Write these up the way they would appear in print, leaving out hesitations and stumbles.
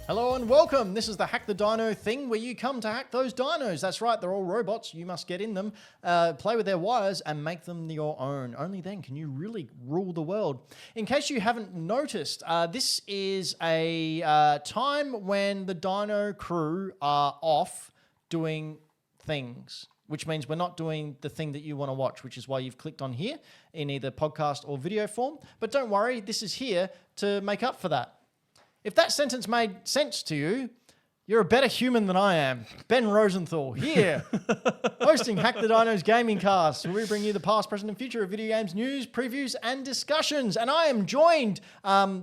Hello and welcome. This is the Hack the Dino thing where you come to hack those dinos. That's right, they're all robots. You must get in them, play with their wires and make them your own. Only then can you really rule the world. In case you haven't noticed, this is a time when the Dino crew are off doing things, which means we're not doing the thing that you want to watch, which is why you've clicked on here in either podcast or video form. But don't worry, this is here to make up for that. If that sentence made sense to you, you're a better human than I am. Ben Rosenthal here, hosting Hack the Dino's Gaming Cast, where we bring you the past, present, and future of video games news, previews, and discussions. And I am joined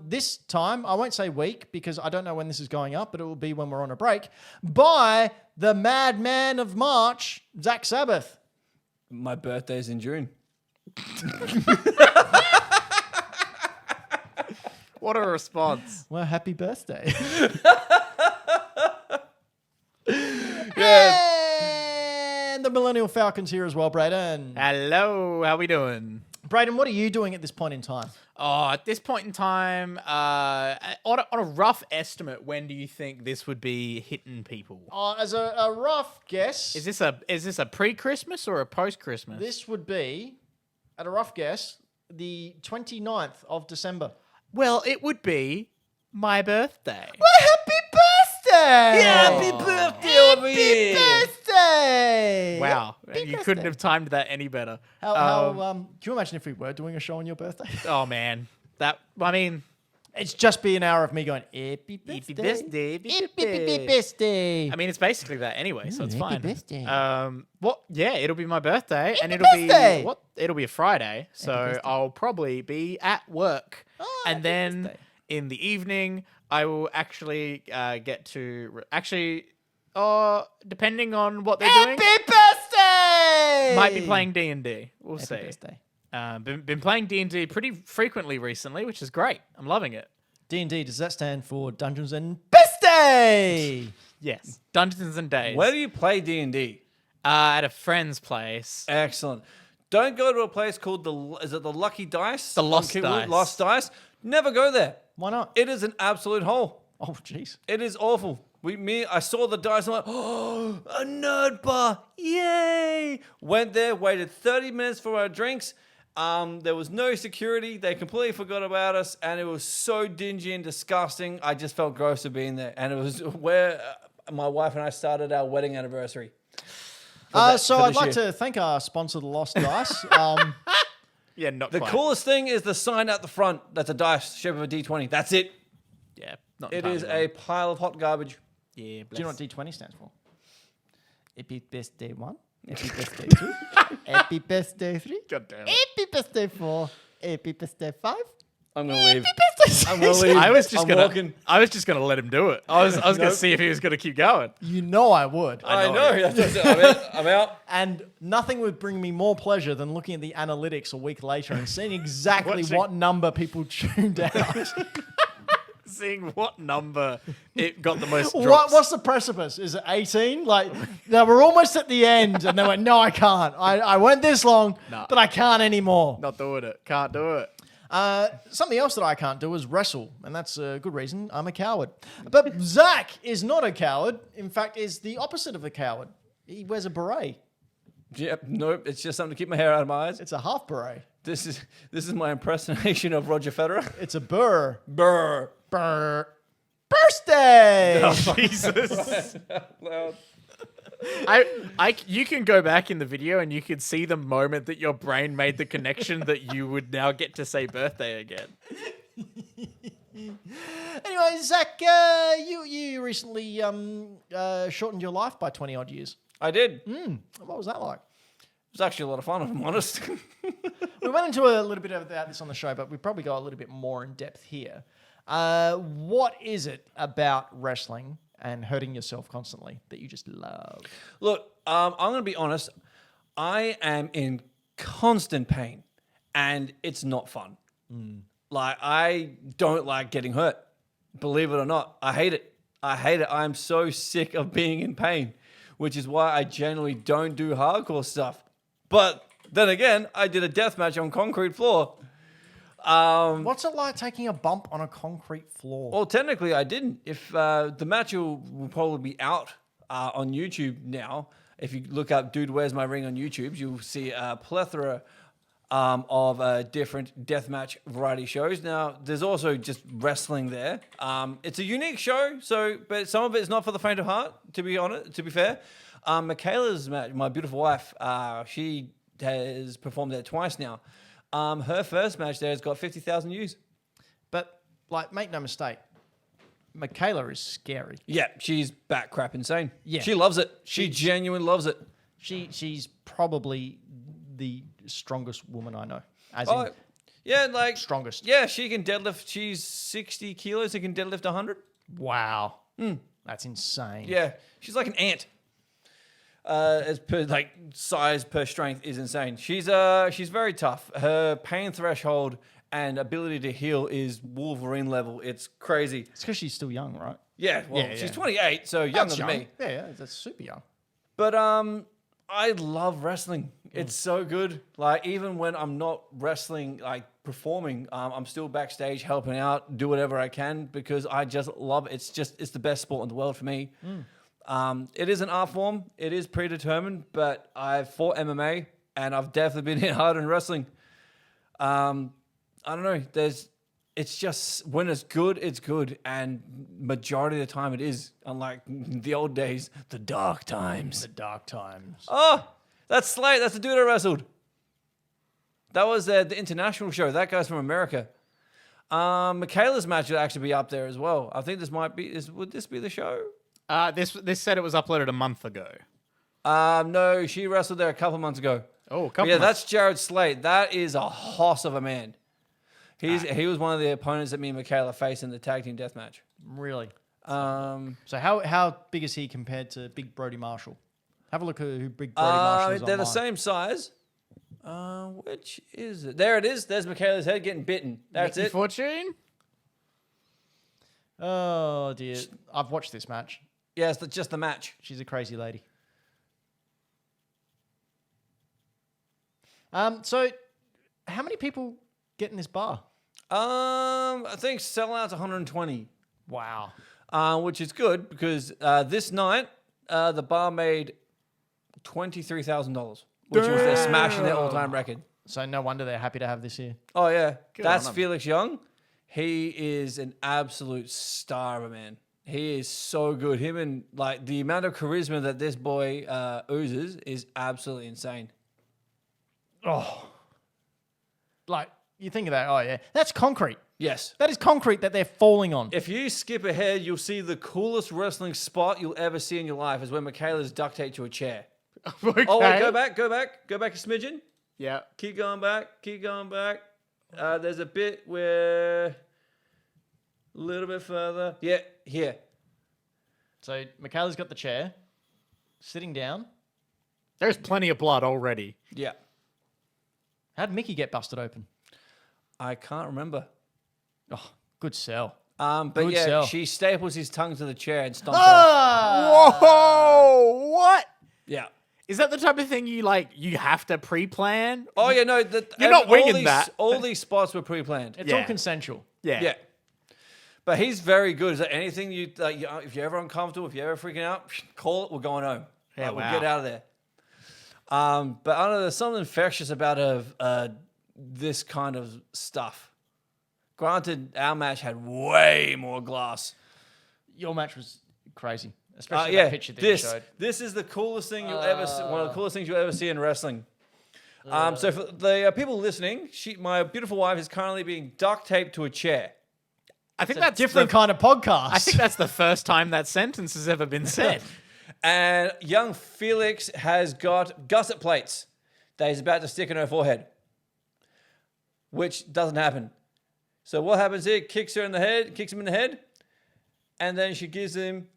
this time, I won't say week, because I don't know when this is going up, but it will be when we're on a break, by the madman of March, Zach Sabbath. My birthday's in June. What a response. Well, happy birthday. Yeah. And the Millennial Falcon's here as well, Brayden. Hello, how we doing? Brayden, what are you doing at this point in time? Oh, at this point in time, on a rough estimate, when do you think this would be hitting people? As a rough guess, Is this a pre-Christmas or a post-Christmas? this would be, at a rough guess, the 29th of December. Well, it would be my birthday. Well, happy birthday! Happy birthday over here. Happy birthday! Wow, Happy you birthday. couldn't have timed that any better. Can you imagine if we were doing a show on your birthday? Oh man, It's just be an hour of me going, happy birthday. Happy birthday, happy Happy birthday. birthday. I mean, it's basically that anyway, so it's happy fine. birthday. Yeah, it'll be my birthday, and Happy it'll birthday. be it'll be a Friday, so birthday. I'll probably be at work, Oh, and happy then birthday. in the evening I will actually get to depending on what they're doing, Happy birthday! might be playing D&D. We'll Happy see. birthday. Been playing D&D pretty frequently recently, which is great. I'm loving it. D&D, does that stand for Dungeons and Birthday? Yes, Dungeons and Days. Where do you play D&D? At a friend's place. Excellent. Don't go to a place called the Lucky Dice? The Lost On Kiwi- Dice. Lost Dice. Never go there. Why not? It is an absolute hole. Oh, jeez. It is awful. I saw the dice and I'm like, oh, a nerd bar. Yay. Went there, waited 30 minutes for our drinks. There was no security. They completely forgot about us. And it was so dingy and disgusting. I just felt gross of being there. And it was where my wife and I started our wedding anniversary. So I'd like to thank our sponsor, The Lost Dice. Yeah, not The quite. coolest thing is the sign out the front. That's a dice shape of a D20. That's it. Yeah, not It entirely is wrong. a pile of hot garbage. Yeah, Do you know what bless. D20 stands for? Happy birthday 1, happy birthday 2, happy birthday 3, God damn it. happy birthday 4, happy birthday 5, I'm going to leave. happy birthday 6. I'm going to leave. I was just I'm gonna. walking. I was just gonna let him do it. I was gonna Nope. see if he was gonna keep going. You know I would. I know. That's it. I'm out. And nothing would bring me more pleasure than looking at the analytics a week later and seeing exactly Watching- what number people tuned out. Seeing what number it got the most drops. What's the precipice? Is it 18? Like, no, we're almost at the end. And they went, no, I can't. I went this long, Nah. but I can't anymore. Not doing it. Can't do it. Something else that I can't do is wrestle. And that's a good reason. I'm a coward. But Zach is not a coward. In fact, is the opposite of a coward. He wears a beret. Yep. Nope. It's just something to keep my hair out of my eyes. It's a half beret. This is my impersonation of Roger Federer. It's a burr. Brr. Burr. Birthday! Jesus. Loud. You can go back in the video and you can see the moment that your brain made the connection that you would now get to say birthday again. Anyway, Zach, you recently shortened your life by 20 odd years. I did. What was that like? It was actually a lot of fun, if I'm honest. We went into a little bit about this on the show, but we probably go a little bit more in depth here. What is it about wrestling and hurting yourself constantly that you just love? Look, I'm going to be honest. I am in constant pain, and it's not fun. Like, I don't like getting hurt. Believe it or not, I hate it. I hate it. I'm so sick of being in pain, which is why I generally don't do hardcore stuff. But Then again, I did a death match on concrete floor. What's it like taking a bump on a concrete floor? Well, technically, I didn't. If the match will probably be out on YouTube now. If you look up "Dude, Where's My Ring" on YouTube, you'll see a plethora of different deathmatch variety shows. Now, there's also just wrestling there. It's a unique show, but some of it is not for the faint of heart. To be honest, to be fair, Michaela's match, my beautiful wife, she has performed there twice now. Her first match there has got 50,000 views. But, like, make no mistake, Michaela is scary. Yeah, she's bat crap insane. Yeah. She loves it. She genuinely loves it. She's probably the strongest woman I know. As Oh, in, yeah, like strongest. Yeah, she can deadlift. She's 60 kilos. She can deadlift 100. wow. That's insane. Yeah, she's like an ant. As per like size per strength is insane. She's very tough. Her pain threshold and ability to heal is Wolverine level. It's crazy. It's because she's still young, right? Yeah, well, Yeah, she's yeah. 28, so younger That's than young. me. Yeah, that's super young. But I love wrestling. It's so good. Like even when I'm not wrestling, like performing, I'm still backstage helping out, do whatever I can because I just love it. It's the best sport in the world for me. It is an art form. It is predetermined, but I've fought MMA and I've definitely been hit hard in wrestling. I don't know. It's just when it's good, and majority of the time it is. Unlike the old days, the dark times. The dark times. Oh, that's Slate. That's the dude I wrestled. That was the international show. That guy's from America. Michaela's match would actually be up there as well. I think this might be. Would this be the show? This said it was uploaded a month ago. No, she wrestled there a couple months ago. Oh, a But couple yeah, months. that's Jared Slate. That is a hoss of a man. He was one of the opponents that me and Michaela faced in the tag team death match. Really? Um, So how big is he compared to Big Brody Marshall? Have a look at who Big Brody Marshall is they're the online. same size. Which is it? There it is. There's Michaela's head getting bitten. That's Nikki it. Fortune? Oh dear, I've watched this match. Yeah, it's just the match. She's a crazy lady. So how many people get in this bar? I think sellout's 120. Wow. Which is good because this night the bar made $23,000, which was their smashing their all-time record. So no wonder they're happy to have this here. Oh yeah, that's on 'em. Felix Young. He is an absolute star of a man. He is so good. Him and like the amount of charisma that this boy oozes is absolutely insane. Oh. Like, you think of that, oh yeah, that's concrete. Yes. That is concrete that they're falling on. If you skip ahead, you'll see the coolest wrestling spot you'll ever see in your life is when Michaela's duct taped to a chair. Okay. Oh wait, go back a smidgen. Yeah. Keep going back. There's a bit where a little bit further. Yeah, here. So Michaela's got the chair, sitting down. There's plenty of blood already. Yeah. How'd Mickey get busted open? I can't remember. Oh, good sell. But Good yeah, sell. she staples his tongue to the chair and stomps off. Ah! Whoa! What? Yeah. Is that the type of thing you have to pre-plan? Oh yeah, no. You're not winging all these, that. All these spots were pre-planned. It's Yeah. all consensual. Yeah. But he's very good. Is there anything if you're ever uncomfortable, if you're ever freaking out, call it. We're going home. Yeah, We'll wow. get out of there. But I don't know. There's something infectious about this kind of stuff. Granted, our match had way more glass. Your match was crazy, especially Yeah, that picture that you showed. this is the coolest thing you'll ever see. One of the coolest things you'll ever see in wrestling. So for the people listening, my beautiful wife is currently being duct taped to a chair. I think It's a that's different kind of podcast. I think that's the first time that sentence has ever been said. And young Felix has got gusset plates that he's about to stick in her forehead, which doesn't happen. So what happens here? Kicks him in the head, and then she gives him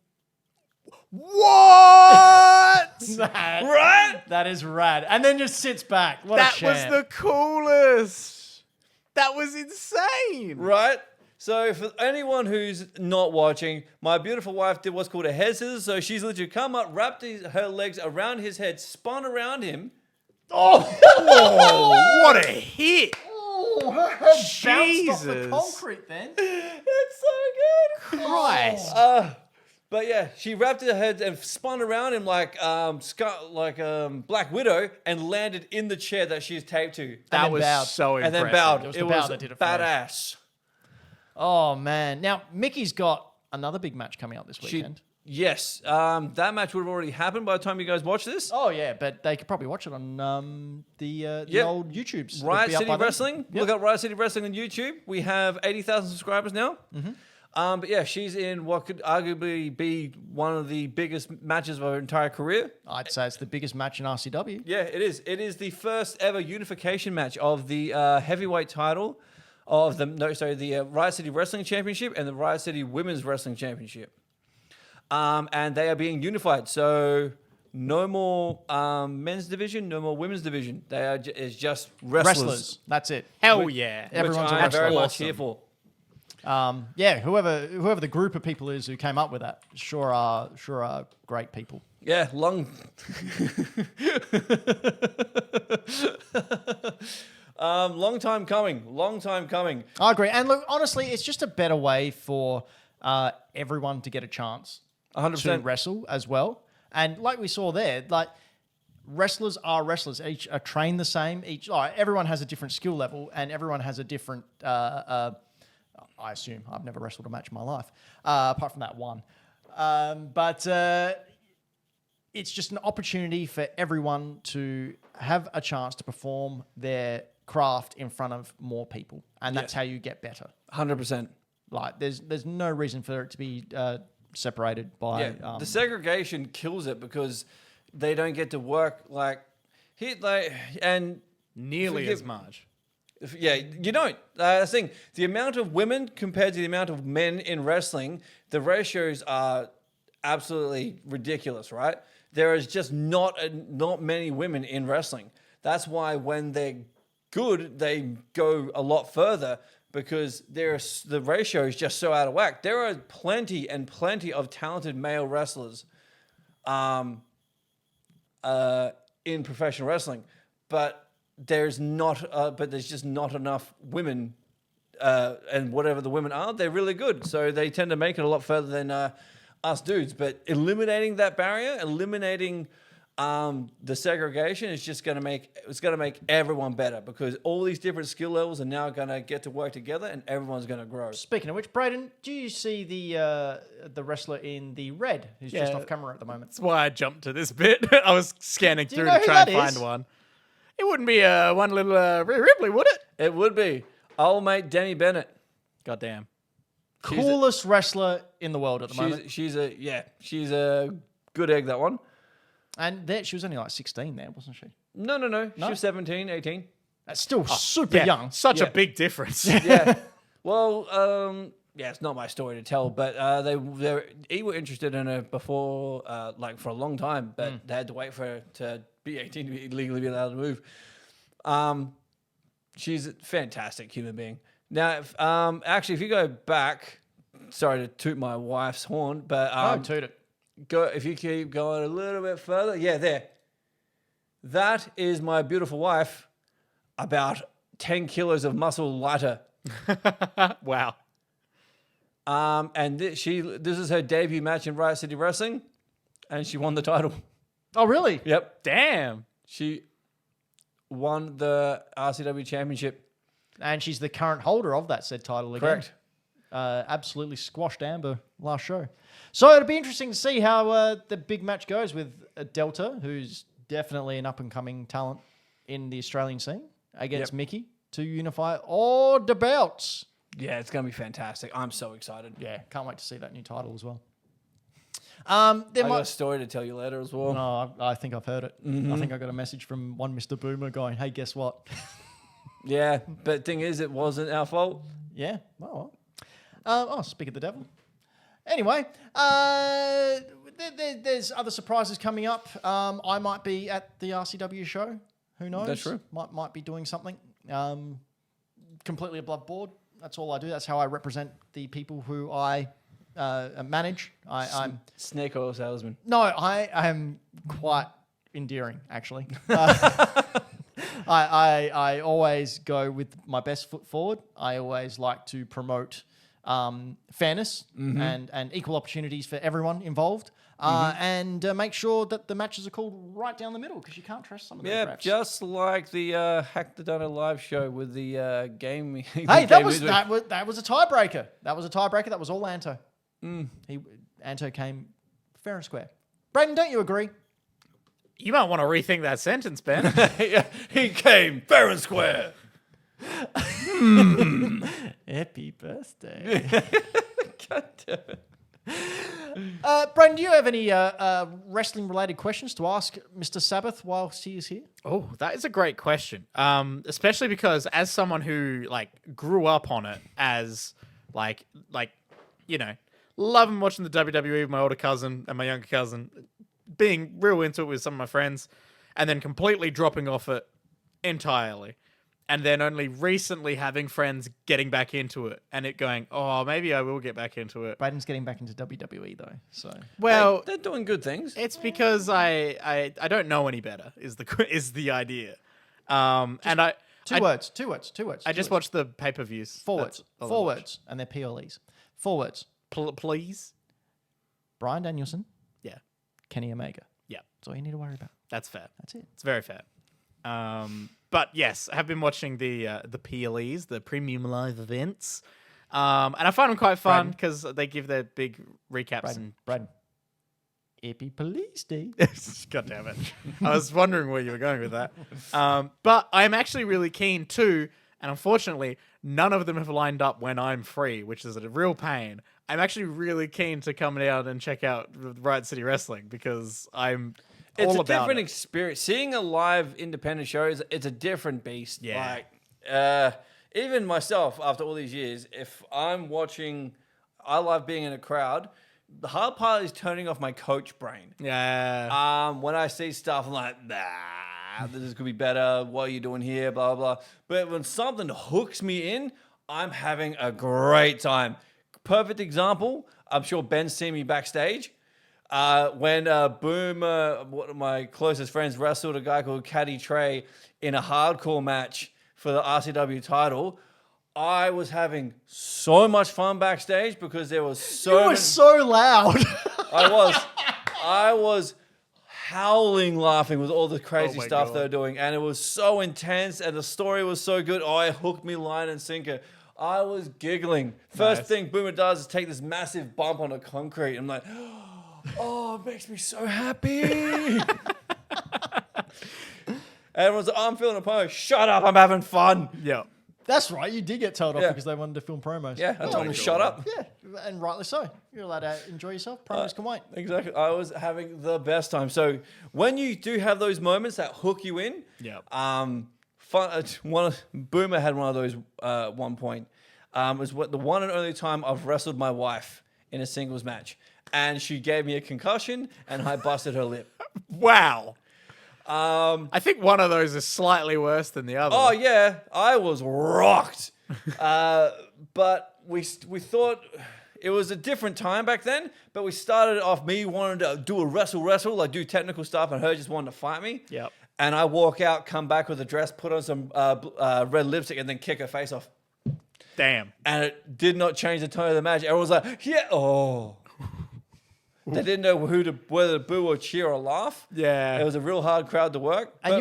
What? That- right. That is rad. And then just sits back. What That a was champ. the coolest. That was insane. Right? So for anyone who's not watching, my beautiful wife did what's called a head scissors. So she's literally come up, wrapped her legs around his head, spun around him, Oh, what a hit! Oh, her head bounced off the Jesus. concrete then. It's so good. Christ. But yeah, she wrapped her head and spun around him like Black Widow and landed in the chair that she's taped to. That then was bowed. so And impressive. then bowed. It was It the bow was that did it for me. badass. Oh, man. Now, Mickey's got another big match coming up this weekend. Yes, that match would have already happened by the time you guys watch this. Oh, yeah, but they could probably watch it on the Yep. old YouTubes. It'll Riot be up City by then. Wrestling. Yep. Look up Riot City Wrestling on YouTube. We have 80,000 subscribers now. But yeah, she's in what could arguably be one of the biggest matches of her entire career. I'd say it's the biggest match in RCW. Yeah, it is. It is the first ever unification match of the heavyweight title of the Riot City Wrestling Championship and the Riot City Women's Wrestling Championship. And they are being unified. So no more men's division, no more women's division. They are it's just wrestlers. That's it. Hell yeah. Everyone's which a I'm very wrestler. much here for. Yeah, whoever the group of people is who came up with that sure are great people. Yeah, long time coming. Long time coming. I agree. And look, honestly, it's just a better way for everyone to get a chance 100%. to wrestle as well. And like we saw there, like wrestlers are wrestlers. Each are trained the same. Everyone has a different skill level, and everyone has a different. I assume I've never wrestled a match in my life, apart from that one. But it's just an opportunity for everyone to have a chance to perform their craft in front of more people, and that's Yes. how you get better. 100%. Like, there's no reason for it to be separated by. Yeah, the segregation kills it because they don't get to work and Nearly forgive- as much. Yeah, you don't. The thing, the amount of women compared to the amount of men in wrestling, the ratios are absolutely ridiculous, right? There is just not many women in wrestling. That's why when they're good, they go a lot further because the ratio is just so out of whack. There are plenty and plenty of talented male wrestlers in professional wrestling, but there's just not enough women, and whatever the women are, they're really good. So they tend to make it a lot further than us dudes. But eliminating that barrier, eliminating the segregation is just going to make everyone better because all these different skill levels are now going to get to work together, and everyone's going to grow. Speaking of which, Braden, do you see the wrestler in the red who's just Yeah. off camera at the moment? That's why I jumped to this bit. I was scanning you through know to who try and that find is? one. It wouldn't be one little Rhea Ripley, would it? It would be old mate Demi Bennett. Goddamn. Coolest wrestler in the world at the moment. She's a good egg, that one. And there, she was only like 16 there, wasn't she? No. She was 17, 18. That's still super Yeah, young. Such Yeah. a big difference. Yeah. Well, it's not my story to tell, but they were interested in her before, for a long time, but they had to wait for her to be 18 to legally be allowed to move. She's a fantastic human being. Now, if you go back, sorry to toot my wife's horn, but Toot it. if you keep going a little bit further, yeah, there. That is my beautiful wife, about 10 kilos of muscle lighter. Wow. And this is her debut match in Riot City Wrestling, and she won the title. Oh, really? Yep, Damn. she won the RCW Championship. And she's the current holder of that said title again. Correct. Absolutely squashed Amber last show. So it'll be interesting to see how the big match goes with Delta, who's definitely an up-and-coming talent in the Australian scene, against Yep. Mickey to unify all the belts. Yeah, it's going to be fantastic. I'm so excited. Yeah, can't wait to see that new title as well. I got a story to tell you later as well. No, I think I've heard it. I think I got a message from one Mr. Boomer going, "Hey, guess what?" Yeah, but thing is, it wasn't our fault. Yeah. Oh, well. Speak of the devil. Anyway, there's other surprises coming up. I might be at the RCW show. Who knows? That's true. Might be doing something. Completely above board. That's all I do. That's how I represent the people who I manage. I'm Snake oil salesman. no, I am quite endearing, actually. I always go with my best foot forward. I always like to promote fairness and equal opportunities for everyone involved. And make sure that the matches are called right down the middle because you can't trust some of those Yeah, refs. just like the Hack The Dino live show with the game. Hey, that was a tiebreaker. That was a tiebreaker. That was all Anto. Anto came fair and square. Braden, don't you agree? You might want to rethink that sentence, Ben. Yeah, he came fair and square. Happy birthday. God damn it. Braden, do you have any wrestling-related questions to ask Mr. Sabbath whilst he is here? Oh, that is a great question. Especially because as someone who grew up on it as loving watching the WWE with my older cousin and my younger cousin, being real into it with some of my friends, and then completely dropping off it entirely. And then only recently having friends getting back into it and it going, oh, maybe I will get back into it. Braden's getting back into WWE though, so Well, Hey, they're doing good things. it's because I don't know any better is the idea. Two words. I just watched the pay-per-views. Four That's words. all I Four watched. words, and they're PLEs. 4 words. Please. Bryan Danielson, Yeah. Kenny Omega. Yeah. That's all you need to worry about. That's fair. That's it. It's very fair. But yes, I have been watching the PLEs, the premium live events, and I find them quite fun because they give their big recaps. Braden. Happy Police Day. God damn it! I was wondering where you were going with that. But I'm actually really keen too, and unfortunately, none of them have lined up when I'm free, which is a real pain. I'm actually really keen to come down and check out Riot City Wrestling because It's all a about different it. experience. Seeing a live independent show it's a different beast. Yeah. Even myself, after all these years, if I'm watching, I love being in a crowd. The hard part is turning off my coach brain. Yeah. When I see stuff, I'm like, nah, this could be better. What are you doing here? Blah, blah, blah. But when something hooks me in, I'm having a great time. Perfect example, I'm sure Ben's seen me backstage. When Boom, one of my closest friends, wrestled a guy called Caddy Trey in a hardcore match for the RCW title, I was having so much fun backstage because there was You were so loud. I was howling laughing with all the crazy my stuff God. they were doing, and it was so intense, and the story was so good. Oh, it hooked me line and sinker. I was giggling. First Nice. thing Boomer does is take this massive bump on the concrete. I'm like, oh, it makes me so happy. Everyone's like, oh, I'm feeling a promo. Shut up, I'm having fun. Yeah. That's right. You did get told off Yeah. because they wanted to film promos. Yeah, I told him to shut up. Yeah, and rightly so. You're allowed to enjoy yourself. Promos can wait. Exactly. I was having the best time. So when you do have those moments that hook you in, Boomer had one of those at one point. It was the one and only time I've wrestled my wife in a singles match. And she gave me a concussion and I busted her lip. Wow. I think one of those is slightly worse than the other. Oh, yeah. I was rocked. But we thought it was a different time back then. But we started off me wanting to do a wrestle, like do technical stuff. And her just wanted to fight me. Yep. And I walk out, come back with a dress, put on some red lipstick, and then kick her face off. Damn. And it did not change the tone of the match. Everyone was like, yeah, oh. They didn't know whether to boo or cheer or laugh. Yeah. It was a real hard crowd to work. And but-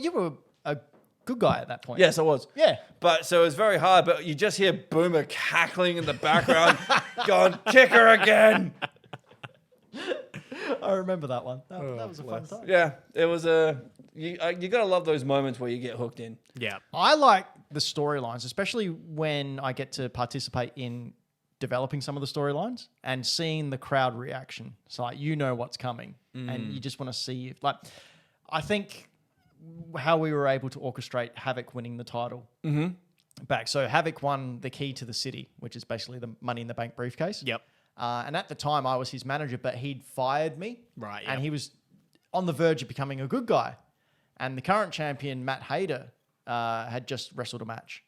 you were a good guy at that point. Yes, I was. Yeah. But so it was very hard, but you just hear Boomer cackling in the background, going, kick her again. I remember that one. That was a fun time. Yeah, it was you got to love those moments where you get hooked in. Yeah. I like the storylines, especially when I get to participate in developing some of the storylines and seeing the crowd reaction. So like, you know what's coming and you just want to see if, like, I think how we were able to orchestrate Havoc winning the title back. So Havoc won the key to the city, which is basically the Money in the Bank briefcase. Yep. And at the time I was his manager, but he'd fired me. Right, And yep. he was on the verge of becoming a good guy. And the current champion, Matt Hayter, had just wrestled a match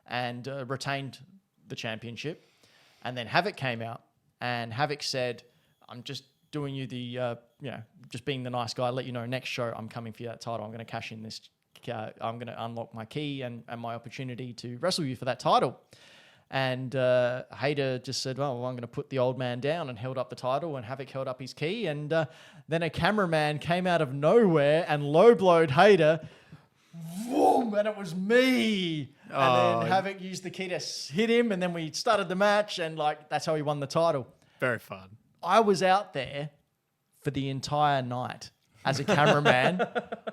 and retained the championship. And then Havoc came out and Havoc said, I'm just doing you the, just being the nice guy, let you know next show I'm coming for you that title. I'm going to cash in this I'm going to unlock my key and my opportunity to wrestle you for that title. And Hayter just said, well, I'm going to put the old man down, and held up the title, and Havoc held up his key. And then a cameraman came out of nowhere and low-blowed Hayter. Boom, and it was me. And then Havoc used the key to hit him, and then we started the match, and like that's how he won the title. Very fun. I was out there for the entire night as a cameraman.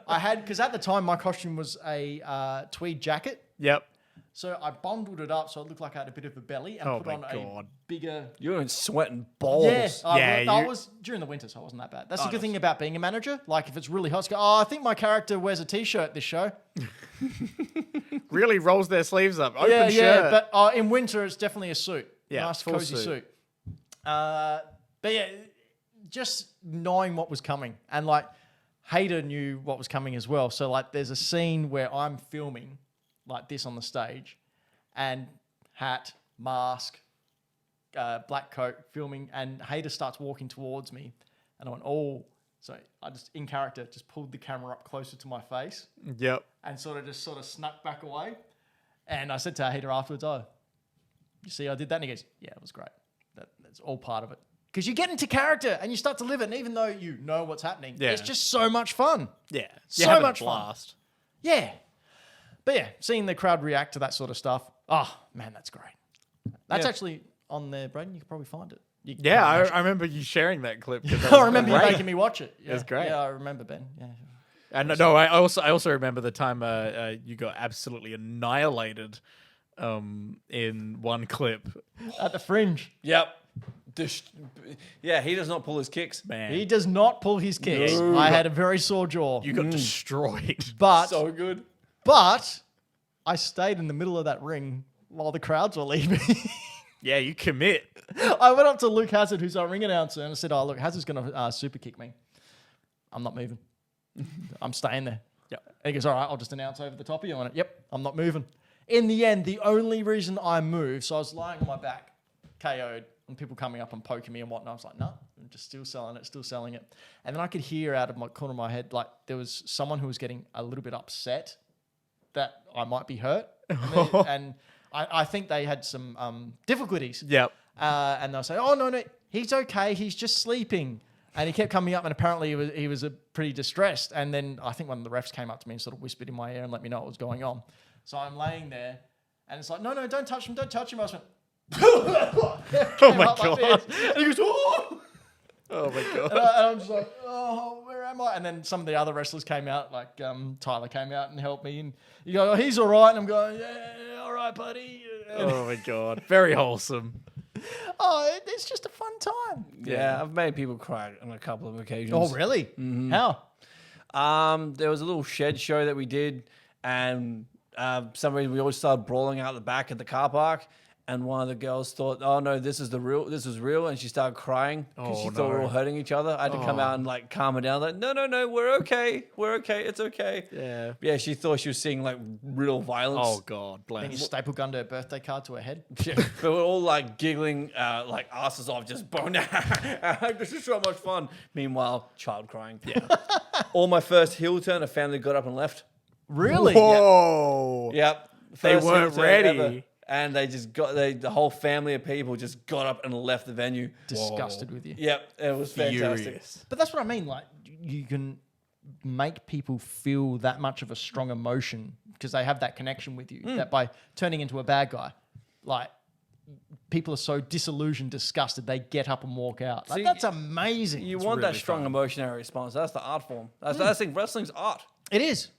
Because at the time my costume was a tweed jacket. Yep. So I bundled it up so it looked like I had a bit of a belly and put on a bigger... You're in sweating balls. Yeah, I was during the winter, so I wasn't that bad. That's the good thing about being a manager. Like if it's really hot, go, I think my character wears a t-shirt this show. Really rolls their sleeves up. Open Yeah, shirt. but in winter it's definitely a suit. Yeah, nice full cozy suit. But yeah, just knowing what was coming, and like Hayter knew what was coming as well. So like there's a scene where I'm filming like this on the stage, and hat, mask, black coat, filming, and Hayter starts walking towards me, and I went, oh. So I just, in character, just pulled the camera up closer to my face. Yep. And sort of snuck back away. And I said to Hayter afterwards, oh, you see I did that? And he goes, yeah, it was great. That's all part of it. Because you get into character and you start to live it, and even though you know what's happening, it's just so much fun. Yeah. So much blast. Yeah. But yeah, seeing the crowd react to that sort of stuff, oh, man, that's great. That's actually on there, Braden. You can probably find it. Yeah, I remember you sharing that clip. I remember you making me watch it. Yeah. It was great. Yeah, I remember, Ben. Yeah. And no, I also remember the time you got absolutely annihilated in one clip. At the Fringe. Yep. Yeah, he does not pull his kicks. Man, He does not pull his kicks. No. I had a very sore jaw. you got destroyed. But So good. But I stayed in the middle of that ring while the crowds were leaving. Yeah, you commit. I went up to Luke Hazard, who's our ring announcer, and I said, oh, look, Hazard's going to super kick me. I'm not moving. I'm staying there. Yep. And he goes, all right, I'll just announce over the top of you. I went, yep, I'm not moving. In the end, the only reason I moved, so I was lying on my back, KO'd, and people coming up and poking me and whatnot. I was like, no, I'm just still selling it. And then I could hear out of my corner of my head, like there was someone who was getting a little bit upset that I might be hurt. And I think they had some difficulties. Yep. And they'll say, oh, no, he's okay. He's just sleeping. And he kept coming up, and apparently he was pretty distressed. And then I think one of the refs came up to me and sort of whispered in my ear and let me know what was going on. So I'm laying there, and it's like, no, don't touch him. I just went, Oh my God. And he goes, oh. Oh my God. And I'm just like, oh, where am I? And then some of the other wrestlers came out, like Tyler came out and helped me. And you go, oh, he's all right. And I'm going, yeah, all right, buddy. Oh my God. Very wholesome. Oh, it's just a fun time. Yeah, I've made people cry on a couple of occasions. Oh, really? Mm-hmm. How? There was a little shed show that we did, and for some reason we always started brawling out the back at the car park. And one of the girls thought, "Oh no, this is real," and she started crying because she thought we were all hurting each other. I had to come out and like calm her down. Like, no, we're okay, it's okay. Yeah. She thought she was seeing like real violence. Oh God, Then you bless. staple gunned her birthday card to her head. Yeah, but we're all like giggling, like asses off, just bone. This is so much fun. Meanwhile, child crying. Yeah. All my first heel turn, a family got up and left. Really? Whoa. Yep. They First weren't heel turn ever. ready. And they just the whole family of people just got up and left the venue. Disgusted with you. Yep, it was fantastic. Furious. But that's what I mean. Like, you can make people feel that much of a strong emotion because they have that connection with you. That by turning into a bad guy, like, people are so disillusioned, disgusted, they get up and walk out. Like, See, that's amazing. You It's want that really strong fun. emotionary response. That's the art form. That's I think wrestling's art. It is.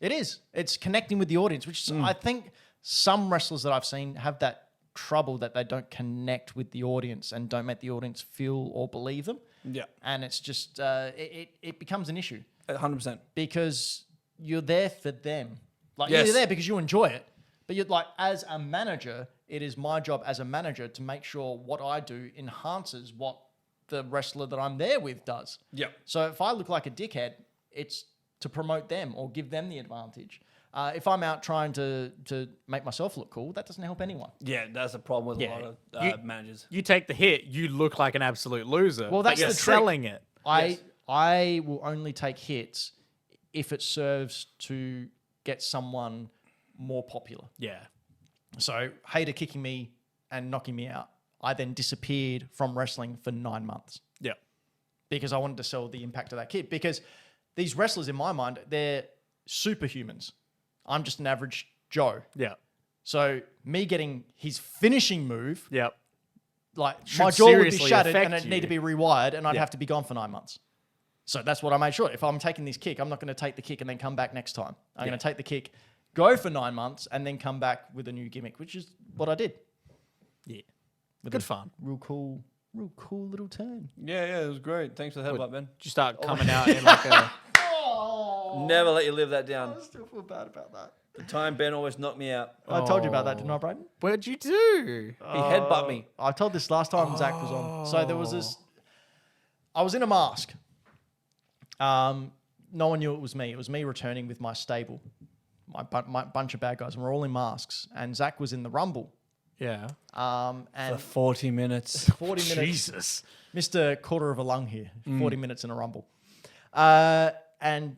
It's connecting with the audience, which I think some wrestlers that I've seen have that trouble that they don't connect with the audience and don't make the audience feel or believe them. Yeah, And it's just, it becomes an issue 100%. because you're there for them. Like, Yes. you're there because you enjoy it. But you're like, as a manager, it is my job as a manager to make sure what I do enhances what the wrestler that I'm there with does. Yep. So if I look like a dickhead, it's to promote them or give them the advantage. If I'm out trying to make myself look cool, that doesn't help anyone. Yeah, that's a problem with a lot of managers. You take the hit, you look like an absolute loser. Well, but that's you're the trick. selling it. I will only take hits if it serves to get someone more popular. Yeah. So Hader kicking me and knocking me out, I then disappeared from wrestling for 9 months Yeah. because I wanted to sell the impact of that kid. Because these wrestlers, in my mind, they're superhumans. I'm just an average Joe. Yeah. So me getting his finishing move, Yeah. like Should my jaw would be seriously shattered affect and it'd you. need to be rewired, and I'd Yeah. have to be gone for 9 months. So that's what I made sure. If I'm taking this kick, I'm not going to take the kick and then come back next time. I'm going to take the kick, go for 9 months, and then come back with a new gimmick, which is what I did. Yeah. With Good a fun. Real cool little turn. Yeah, it was great. Thanks for the headbutt, Ben. Did you start coming out in like a... Oh, Never let you live that down. I still feel bad about that. The time Ben always knocked me out. I told you about that, didn't I, Brayden? What'd you do? He headbutt me. I told this last time Zach was on. So there was this. I was in a mask. No one knew it was me. It was me returning with my stable, my bunch of bad guys, and we're all in masks. And Zach was in the Rumble. Yeah. And For 40 minutes. 40 minutes. Jesus. Mr. Quarter of a lung here. 40 minutes in a Rumble. And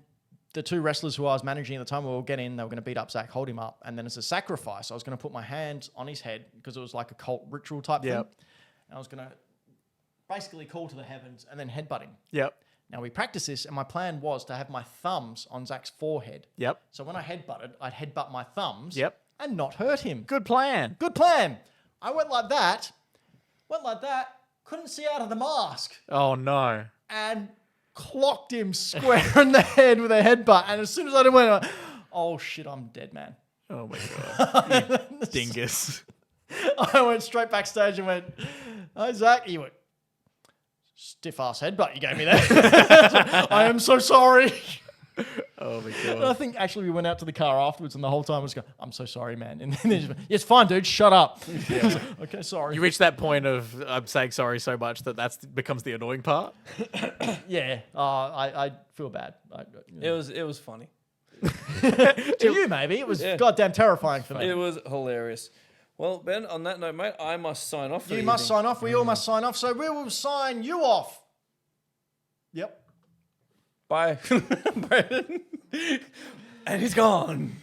the two wrestlers who I was managing at the time, we were get in, they were going to beat up Zach, hold him up. And then as a sacrifice, I was going to put my hands on his head because it was like a cult ritual type thing. Yep. And I was going to basically call to the heavens and then headbutt him. Yep. Now, we practiced this, and my plan was to have my thumbs on Zach's forehead. Yep. So when I headbutted, I'd headbutt my thumbs Yep. and not hurt him. Good plan. Good plan. I went like that, couldn't see out of the mask, Oh, no. and clocked him square in the head with a headbutt. And as soon as I did, I went, oh shit, I'm dead, man. Oh, my God. You dingus. I went straight backstage and went, hi, Zach. He went, stiff ass headbutt you gave me there. I am so sorry. Oh, my And I God. think actually we went out to the car afterwards, and the whole time I was going, I'm so sorry, man. And then he just went, it's fine, dude. Shut up. I was like, okay, sorry. You reach that point of I'm saying sorry so much that becomes the annoying part. Yeah. I feel bad. It was funny. To you, maybe. It was goddamn terrifying for me. It was hilarious. Well, Ben, on that note, mate, I must sign off for You the must evening. sign off. We all must sign off. So we will sign you off. Yep. Bye. Brandon. And he's gone.